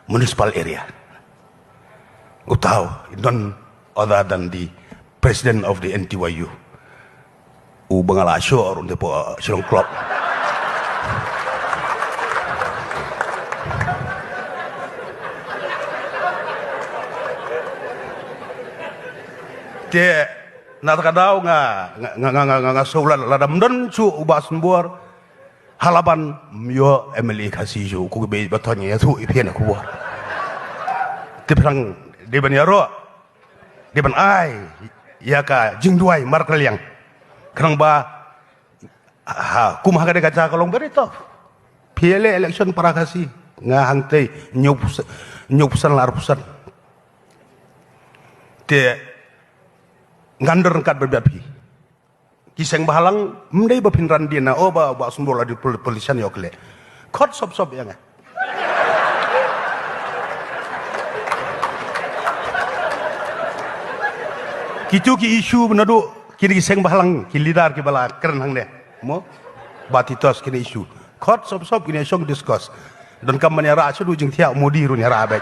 municipal area. Utau, none other than the president of the NTYU. Bangala sure on the Shilong Club. Dia nak kadau nga solan ladam dan cu ubas buar halaban yo Emily kasih ju ku be batonya tu ipian aku buar. Tiperang di banyaro di ban ai ya ka jingduai markal yang kerang ba kumah kada kaca kolong berito piele election para kasih nga hangtei nyupusan larusan te ngander kat berbapi kiseng bahalang mendai bapinran dia na ba sumbola di polisian yokle kot sop ya nga kicu ki isu benadu kini kiseng bahalang ki lidar ki bala keren hang de mo batitos kini isu kot sop kini song discuss dan kam manyara asu du jing tiak modi ru nyara abek